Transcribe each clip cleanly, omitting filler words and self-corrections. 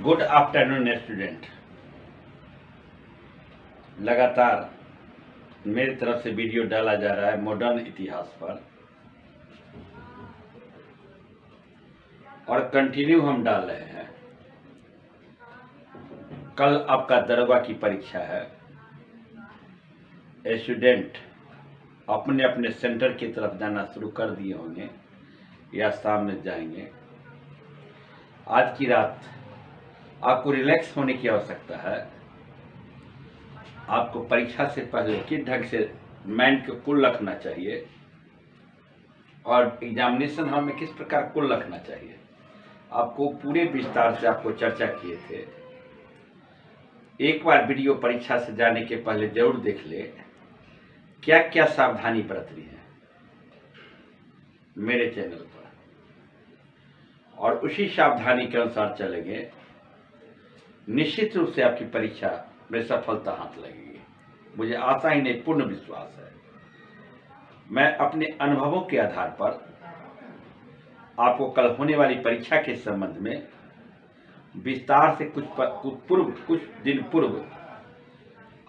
Good afternoon student. लगातार मेरी तरफ से वीडियो डाला जा रहा है मॉडर्न इतिहास पर और कंटिन्यू हम डाल रहे हैं। कल आपका दरोगा की परीक्षा है। स्टूडेंट अपने अपने सेंटर की तरफ जाना शुरू कर दिए होंगे या सामने जाएंगे। आज की रात आपको रिलैक्स होने की आवश्यकता है। आपको परीक्षा से पहले किस ढंग से माइंड को कूल रखना चाहिए और एग्जामिनेशन हॉल में किस प्रकार कूल रखना चाहिए, आपको पूरे विस्तार से आपको चर्चा किए थे। एक बार वीडियो परीक्षा से जाने के पहले जरूर देख ले क्या क्या सावधानी बरतनी है मेरे चैनल पर, और उसी सावधानी के अनुसार चलेंगे। निश्चित रूप से आपकी परीक्षा में सफलता हाथ लगेगी, मुझे आशा ही नहीं पूर्ण विश्वास है। मैं अपने अनुभवों के आधार पर आपको कल होने वाली परीक्षा के संबंध में विस्तार से कुछ दिन पूर्व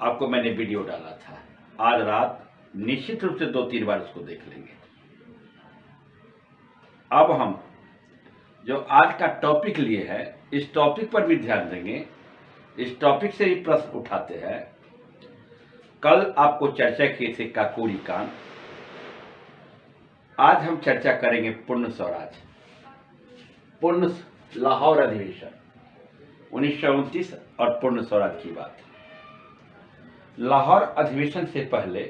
आपको मैंने वीडियो डाला था। आज रात निश्चित रूप से 2-3 बार उसको देख लेंगे। अब हम जो आज का टॉपिक लिए है इस टॉपिक पर भी ध्यान देंगे, इस टॉपिक से ही प्रश्न उठाते हैं। कल आपको चर्चा किए थे काकोरी कांड, आज हम चर्चा करेंगे पूर्ण स्वराज, पूर्ण लाहौर अधिवेशन 1929 और पूर्ण स्वराज की बात। लाहौर अधिवेशन से पहले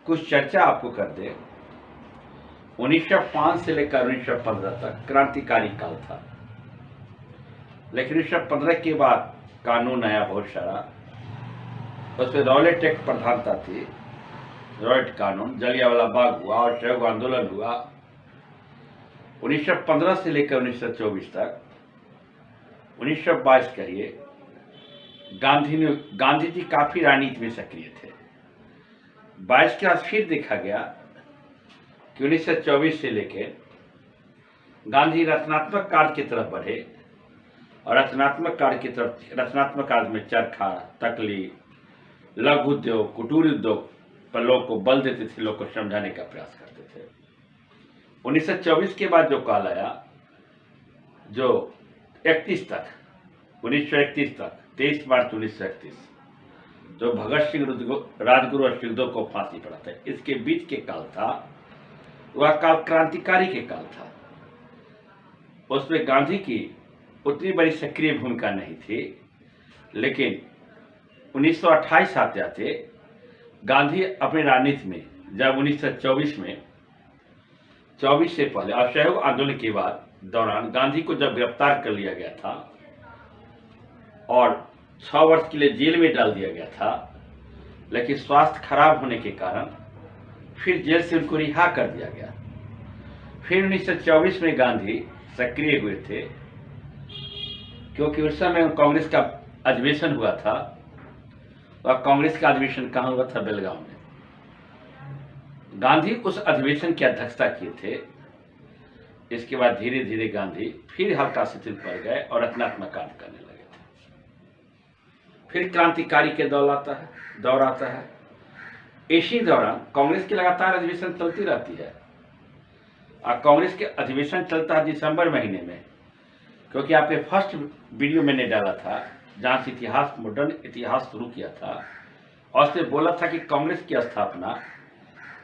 कुछ चर्चा आपको कर दे। 1905 से लेकर 1915 तक क्रांतिकारी काल था, लेकिन 1915 के बाद कानून आया बहुत सारा। उसमें रॉलेट एक्ट प्रधानता थी, रॉलेट कानून, जलियांवाला बाग हुआ और सहयोग आंदोलन हुआ। 1915 से लेकर 1924 तक, 1922 कहिए, गांधी जी काफी राजनीति में सक्रिय थे। 22 के बाद फिर देखा गया कि 1924 से लेकर गांधी रचनात्मक कार्य की तरफ बढ़े और रचनात्मक कार्य में चरखा, तकली, लघु उद्योग, कुटीर उद्योग पर लोगों को बल देते थे, लोगों को समझाने का प्रयास करते थे। 1924 के बाद जो काल आया, जो 1931 तक 23 मार्च 1931 जो भगत सिंह, राजगुरु और सुखदेव को फांसी पड़ा था, इसके बीच के काल था, वह काल क्रांतिकारी के काल था। उसमें गांधी की उतनी बड़ी सक्रिय भूमिका नहीं थी, लेकिन 1928 आते आते गांधी अपनी राजनीति में, जब 1924 में, 24 से पहले असहयोग आंदोलन के बाद दौरान गांधी को जब गिरफ्तार कर लिया गया था और 6 वर्ष के लिए जेल में डाल दिया गया था, लेकिन स्वास्थ्य खराब होने के कारण फिर जेल से उनको रिहा कर दिया गया। फिर 1924 में गांधी सक्रिय हुए थे, क्योंकि उस समय कांग्रेस का अधिवेशन हुआ था। वह कांग्रेस का अधिवेशन कहाँ हुआ था? बेलगांव में। गांधी उस अधिवेशन की अध्यक्षता किए थे। इसके बाद धीरे धीरे गांधी फिर हल्का शिथिल पड़ गए और रचनात्मक कार्य करने लगे थे। फिर क्रांतिकारी के दौर आता है। इसी दौरान कांग्रेस की लगातार अधिवेशन चलती रहती है और कांग्रेस के अधिवेशन चलता है दिसंबर महीने में, क्योंकि आपके फर्स्ट वीडियो मैंने डाला था जहां से मॉडर्न इतिहास शुरू किया था, और उसने बोला था कि कांग्रेस की स्थापना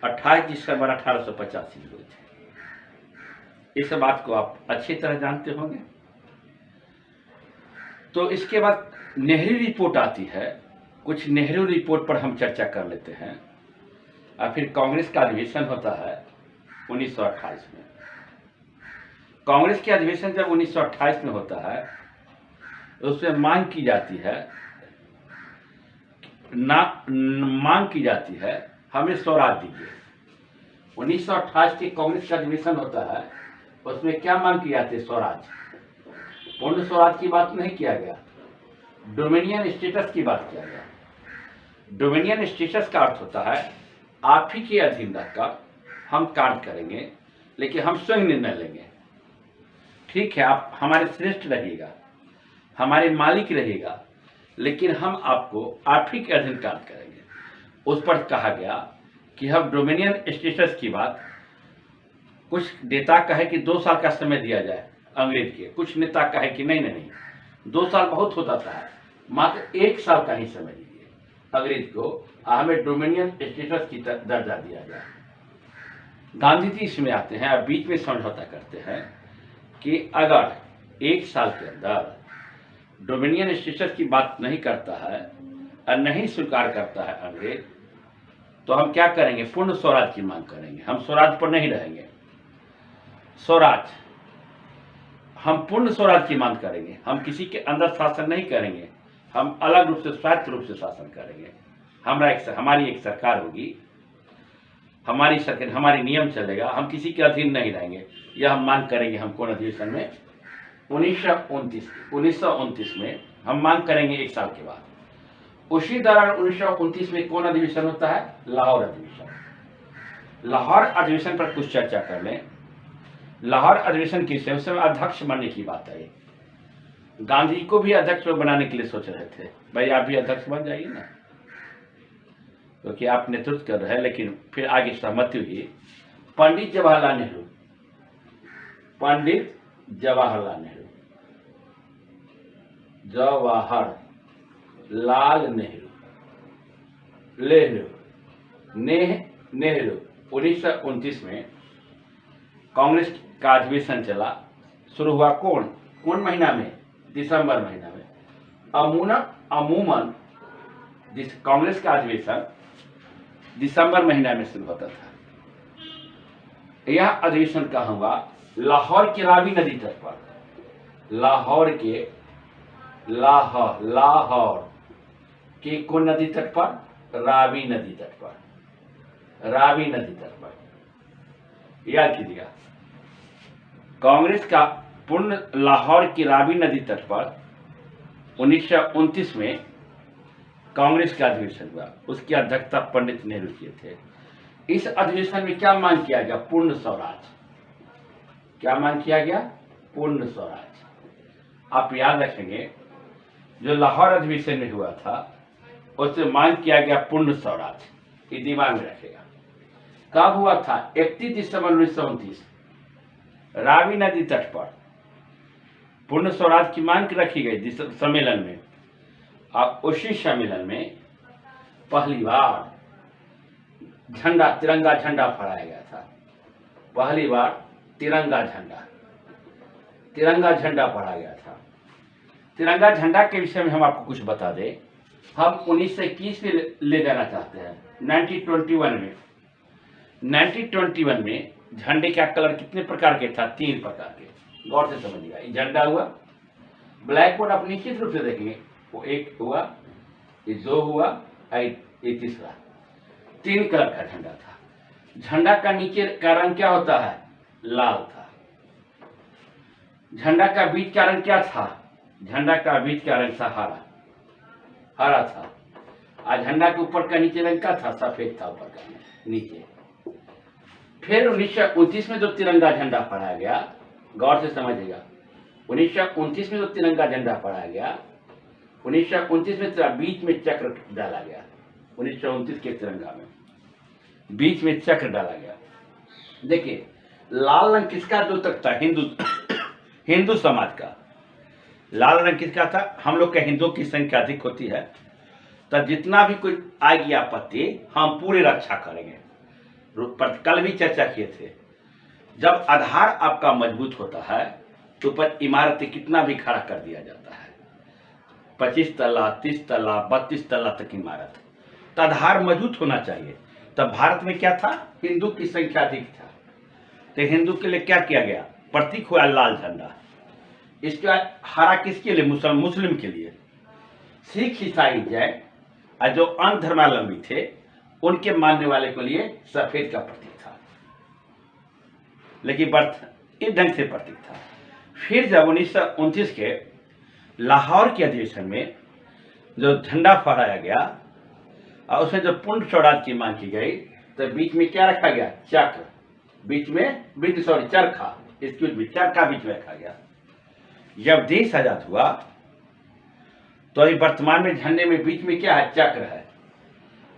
28 दिसंबर 1885 में हुई थी। इस बात को आप अच्छी तरह जानते होंगे। तो इसके बाद नेहरू रिपोर्ट आती है, कुछ नेहरू रिपोर्ट पर हम चर्चा कर लेते हैं, और फिर कांग्रेस का अधिवेशन होता है 1928 में। कांग्रेस के अधिवेशन जब 1928 में होता है, उसमें मांग की जाती है हमें स्वराज दीजिए। 1928 के कांग्रेस का अधिवेशन होता है, उसमें क्या मांग की जाती है? स्वराज। पूर्ण स्वराज की बात नहीं किया गया, डोमिनियन स्टेटस की बात किया गया। डोमिनियन स्टेटस का अर्थ होता है आप ही के अधीन रहकर हम कार्य करेंगे, लेकिन हम स्वयं निर्णय लेंगे। ठीक है, आप हमारे श्रेष्ठ रहिएगा, हमारे मालिक रहेगा, लेकिन हम आपको आप ही के अधीन कार्य करेंगे। उस पर कहा गया कि हम डोमिनियन स्टेटस की बात, कुछ नेता कहे कि 2 साल का समय दिया जाए अंग्रेज के, कुछ नेता कहे कि नहीं नहीं 2 साल बहुत होता था, मात्र 1 साल का ही समय दीजिए अंग्रेज को, हमें डोमिनियन स्टेटस की दर्जा दिया जाए। गांधी जी इसमें आते हैं और बीच में समझौता करते हैं कि अगर 1 साल के अंदर डोमिनियन स्टेटस की बात नहीं करता है और नहीं स्वीकार करता है अंग्रेज, तो हम क्या करेंगे, पूर्ण स्वराज की मांग करेंगे। हम स्वराज पर नहीं रहेंगे, स्वराज, हम पूर्ण स्वराज की मांग करेंगे। हम किसी के अंदर शासन नहीं करेंगे, हम अलग रूप से स्वायत्त रूप से शासन करेंगे। हमारी एक सरकार होगी, हमारी सरकार, हमारी नियम चलेगा, हम किसी के अधीन नहीं रहेंगे। यह हम मांग करेंगे। हम कौन अधिवेशन में 1929 में हम मांग करेंगे 1 साल के बाद। उसी दौरान 1929 में कौन अधिवेशन होता है, लाहौर अधिवेशन। लाहौर अधिवेशन पर कुछ चर्चा कर लें। लाहौर अधिवेशन की उस समय अध्यक्ष बनने की बात आई। गांधी को भी अध्यक्ष बनाने के लिए सोच रहे थे, भाई आप भी अध्यक्ष बन जाइए ना, क्योंकि आप नेतृत्व कर रहे हैं। लेकिन फिर आगे सहमति हुई। पंडित जवाहरलाल नेहरू, पंडित जवाहरलाल नेहरू, जवाहरलाल नेहरू, नेहरू 1929 में कांग्रेस का अधिवेशन चला। शुरू हुआ कौन महीना में, दिसंबर महीना में। अमूमन कांग्रेस का अधिवेशन दिसंबर महीना में शुरू होता था। यह अधिवेशन कहाँ हुआ, लाहौर की रावी नदी तट पर। लाहौर के कौन नदी तट पर, रावी नदी तट पर। रावी नदी तट पर याद कीजिएगा, कांग्रेस का पूर्ण लाहौर की रावी नदी तट पर 1929 में कांग्रेस का अधिवेशन हुआ। उसकी अध्यक्षता पंडित नेहरू किए थे। इस अधिवेशन में क्या मांग किया गया, पूर्ण स्वराज। क्या मांग किया गया, पूर्ण स्वराज। आप याद रखेंगे, जो लाहौर अधिवेशन में हुआ था उससे मांग किया गया पूर्ण स्वराज, ये दिमाग में रखेगा। कब हुआ था, 31 दिसंबर 1929 रावी नदी तट पर पूर्ण स्वराज की मांग रखी गई सम्मेलन में। और उसी सम्मेलन में पहली बार तिरंगा झंडा फहराया गया था। पहली बार तिरंगा झंडा फहराया गया था। तिरंगा झंडा के विषय में हम आपको कुछ बता दें। हम 1921 में ले जाना चाहते हैं। 1921 में झंडे का कलर कितने प्रकार के था, 3 प्रकार के। गौर से समझिएगा, ये झंडा हुआ, ब्लैक बोर्ड आप निश्चित रूप से देखेंगे, वो 1 हुआ, ये 2 हुआ, ये तीसरा, 3 कलर का झंडा था। झंडा का नीचे का रंग क्या होता है, लाल था। झंडा का बीच का रंग क्या था, झंडा का बीच का रंग था हरा था। और झंडा के ऊपर का नीचे रंग क्या था, सफेद था ऊपर का नीचे। फिर 1929 में जो तिरंगा झंडा फहराया गया, गौर से समझिएगा, 1929 में जो तिरंगा झंडा फहराया गया, 1929 में बीच में चक्र डाला गया। 1929 के तिरंगा में बीच में चक्र डाला गया। देखिए, लाल रंग किसका जो तक था, हिंदू समाज का। लाल रंग किसका था, हम लोग के हिंदुओं की संख्या अधिक होती है, तो जितना भी कोई आएगी आपत्ति हम पूरी रक्षा करेंगे। पर कल भी चर्चा किए थे, जब आधार आपका मजबूत होता है तो पर इमारतें कितना भी खड़ा कर दिया जाता है, 25 तल्ला, 30 तल्ला, 32 तल्ला तक इमारत, तो आधार मजबूत होना चाहिए। तब भारत में क्या था, हिंदू की संख्या अधिक था, तो हिंदू के लिए क्या किया गया, प्रतीक हुआ लाल झंडा। इसके बाद हरा किसके लिए, मुस्लिम के लिए। सिख, ईसाई, जैन और जो अन्य धर्मावलंबी थे उनके मानने वाले के लिए सफेद का प्रतीक था, लेकिन इस ढंग से प्रतीक था। फिर जब 1929 के लाहौर के अधिवेशन में जो झंडा फहराया गया और उसमें जो पूर्ण स्वराज की मांग की गई, तो बीच में क्या रखा गया, चक्र, बीच में चरखा, चरखा बीच में रखा गया। जब देश आजाद हुआ तो अभी वर्तमान में झंडे में बीच में क्या है? चक्र है।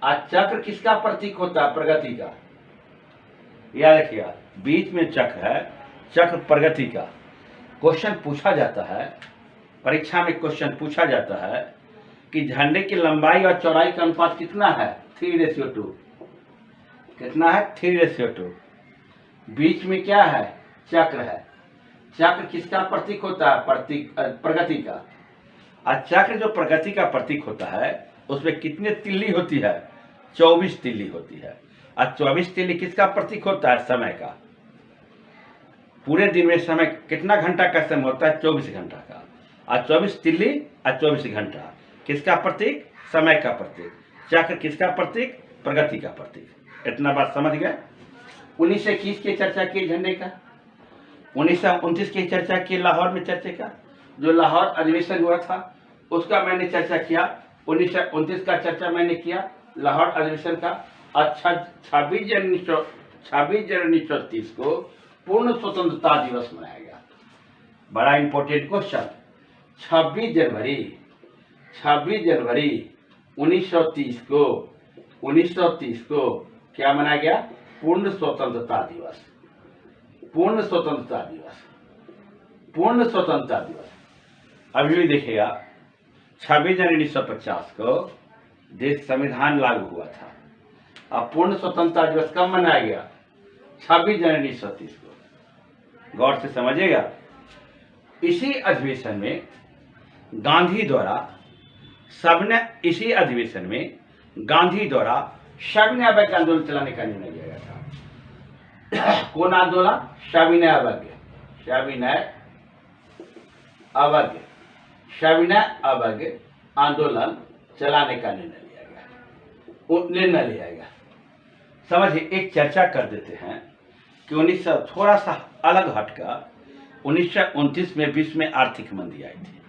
आज चक्र किसका प्रतीक होता है? प्रगति का। याद रखिएगा, बीच में चक्र है, चक्र प्रगति का। क्वेश्चन पूछा जाता है, परीक्षा में क्वेश्चन पूछा जाता है कि झंडे की लंबाई और चौड़ाई का अनुपात कितना है? 3:2। कितना है? 3:2। बीच में क्या है? चक्र है। चक्र किसका प्रतीक होता है? प्रगति का। और चक्र जो प्रगति का प्रतीक होता है उसमें कितने तिल्ली होती है? 24 तिल्ली होती है। और 24 तिल्ली किसका प्रतीक होता है? समय का। पूरे दिन में समय कितना घंटा का समय होता है? 24 घंटा का। और 24 तिल्ली और 24 घंटा किसका प्रतीक? समय का प्रतीक। चक्र किसका प्रतीक? प्रगति का प्रतीक। इतना बात समझ गए? 1921 की चर्चा की झंडे का, 1929 की चर्चा की लाहौर में चर्चा का, जो लाहौर अधिवेशन हुआ था उसका मैंने चर्चा किया। 1929 का चर्चा मैंने किया, लाहौर अधिवेशन का। अच्छा, 26 जनवरी 1930 को पूर्ण स्वतंत्रता दिवस मनाया गया। बड़ा इंपॉर्टेंट क्वेश्चन। 26 जनवरी 1930 को क्या मनाया गया? पूर्ण स्वतंत्रता दिवस। पूर्ण स्वतंत्रता दिवस। पूर्ण स्वतंत्रता दिवस। अभी भी देखिएगा, 26 जनवरी 1950 को देश संविधान लागू हुआ था। अब पूर्ण स्वतंत्रता दिवस कब मनाया गया? 26 जनवरी 1930 को। गौर से समझिएगा। इसी अधिवेशन में गांधी द्वारा सविनय आंदोलन चलाने का निर्णय लिया गया था। कौन आंदोलन? सविनय अवज्ञा आंदोलन चलाने का निर्णय लिया गया। समझिए, एक चर्चा कर देते हैं कि 1900 थोड़ा सा अलग हटकर 1929 में विश्व में आर्थिक मंदी आई थी।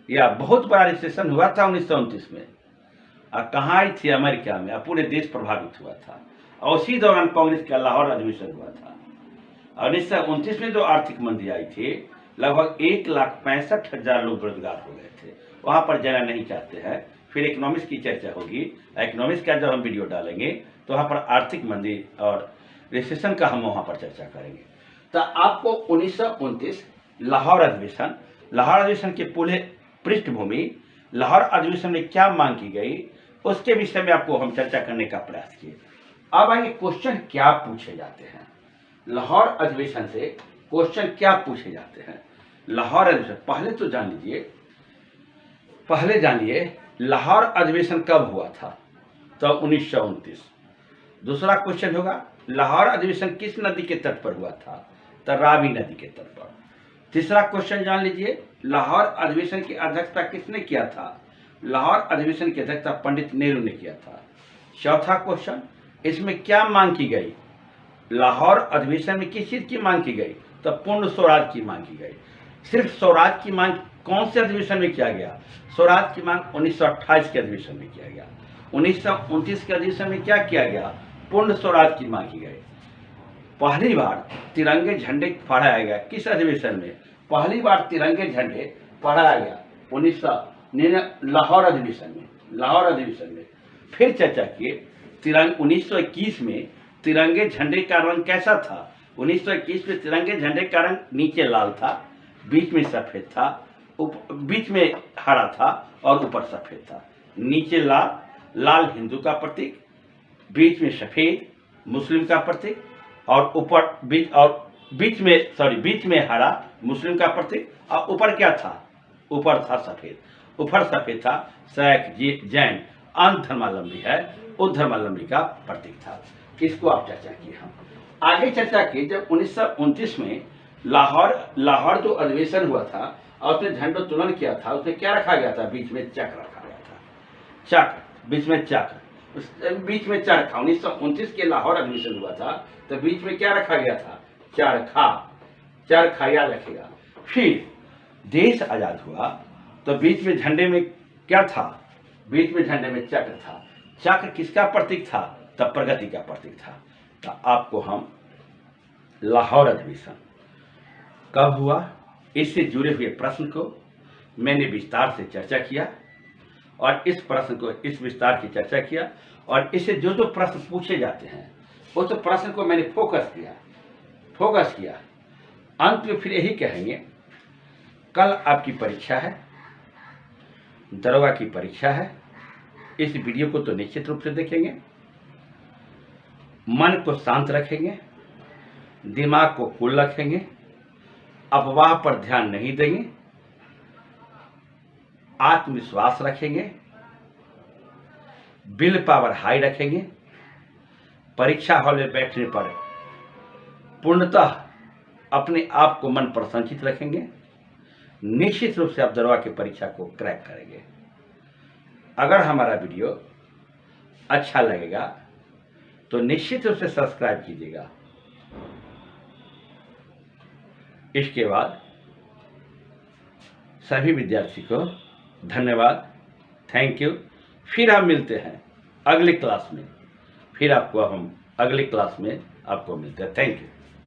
यह बहुत बड़ा रिसेशन हुआ था 1929 में। कहाँ आई थी? अमेरिका में। पूरे देश प्रभावित हुआ था। और उसी दौरान कांग्रेस का लाहौर अधिवेशन हुआ था। और 1929 में जो आर्थिक मंदी आई थी, लगभग 1,65,000 लोग बेरोजगार हो गए थे। वहां पर जाना नहीं चाहते हैं। फिर इकोनॉमिक्स की चर्चा होगी। इकोनॉमिक्स का जब हम वीडियो डालेंगे तो वहां पर आर्थिक मंदी और रिसेशन का हम वहां पर चर्चा करेंगे। तो आपको 1929 लाहौर अधिवेशन के पूरे पृष्ठभूमि, लाहौर अधिवेशन में क्या मांग की गई, उसके विषय में आपको हम चर्चा करने का प्रयास किए। अब आइए, क्वेश्चन क्या पूछे जाते हैं लाहौर अधिवेशन से? क्वेश्चन क्या पूछे जाते हैं लाहौर अधिवेशन? पहले जानिए लाहौर अधिवेशन कब हुआ था? तो 1929। दूसरा क्वेश्चन होगा, लाहौर अधिवेशन किस नदी के तट पर हुआ था? तो रावी नदी के तट पर। तीसरा क्वेश्चन जान लीजिए, लाहौर अधिवेशन की अध्यक्षता किसने किया था? लाहौर अधिवेशन की अध्यक्षता पंडित नेहरू ने किया था। चौथा क्वेश्चन, इसमें क्या मांग की गई? लाहौर अधिवेशन में किस चीज की मांग की गई? तो पूर्ण स्वराज की मांग की गई। सिर्फ स्वराज की मांग कौन से अधिवेशन में किया गया? स्वराज की मांग 1928 के अधिवेशन में किया गया। 1929 के अधिवेशन में क्या किया गया? पूर्ण स्वराज की मांग की गई। पहली बार तिरंगे झंडे फहराया गया किस अधिवेशन में? पहली बार तिरंगे झंडे फहराया गया 1900 लाहौर अधिवेशन में। फिर चर्चा किए 1921 में तिरंगे झंडे का रंग कैसा था? 1921 में तिरंगे झंडे का रंग नीचे लाल था, बीच में सफेद था, बीच में हरा था और ऊपर सफेद था। नीचे लाल हिंदू का प्रतीक, बीच में सफेद मुस्लिम का प्रतीक, और बीच में हरा मुस्लिम का प्रतीक, और ऊपर क्या था? ऊपर था सफेद। ऊपर सफेद था। शैख, जैन, अन्य धर्मावलंबी है, उस धर्मावलंबी का प्रतीक था। इसको आप चर्चा किए। हम आगे चर्चा की, जब 1929 में लाहौर जो अधिवेशन हुआ था और उसने झंडोत्तोलन किया था, उसमें क्या रखा गया था? बीच में चक्र रखा गया था। बीच में चक्र था। 1929 के लाहौर अधिवेशन हुआ था तो बीच में क्या रखा गया था? चरखा, याद रखेगा। फिर देश आजाद हुआ तो बीच में झंडे में क्या था? बीच में झंडे में चक्र था। चक्र किसका प्रतीक था? तब प्रगति का प्रतीक था। तो आपको हम लाहौर अधिवेशन कब हुआ, इससे जुड़े हुए प्रश्न को मैंने विस्तार से चर्चा किया और इस प्रश्न को इस विस्तार की चर्चा किया और इससे जो जो प्रश्न पूछे जाते हैं वो तो प्रश्न को मैंने फोकस किया। अंत में फिर यही कहेंगे, कल आपकी परीक्षा है, दरोगा की परीक्षा है। इस वीडियो को तो निश्चित रूप से देखेंगे, मन को शांत रखेंगे, दिमाग को कूल रखेंगे, अफवाह पर ध्यान नहीं देंगे, आत्मविश्वास रखेंगे, विल पावर हाई रखेंगे, परीक्षा हॉल में बैठने पर पूर्णतः अपने आप को मन प्रसन्नचित रखेंगे। निश्चित रूप से आप दरोगा की परीक्षा को क्रैक करेंगे। अगर हमारा वीडियो अच्छा लगेगा तो निश्चित रूप से सब्सक्राइब कीजिएगा। इसके बाद सभी विद्यार्थी को धन्यवाद, थैंक यू। फिर हम मिलते हैं अगली क्लास में, फिर आपको हम अगली क्लास में आपको मिलते हैं। Thank you.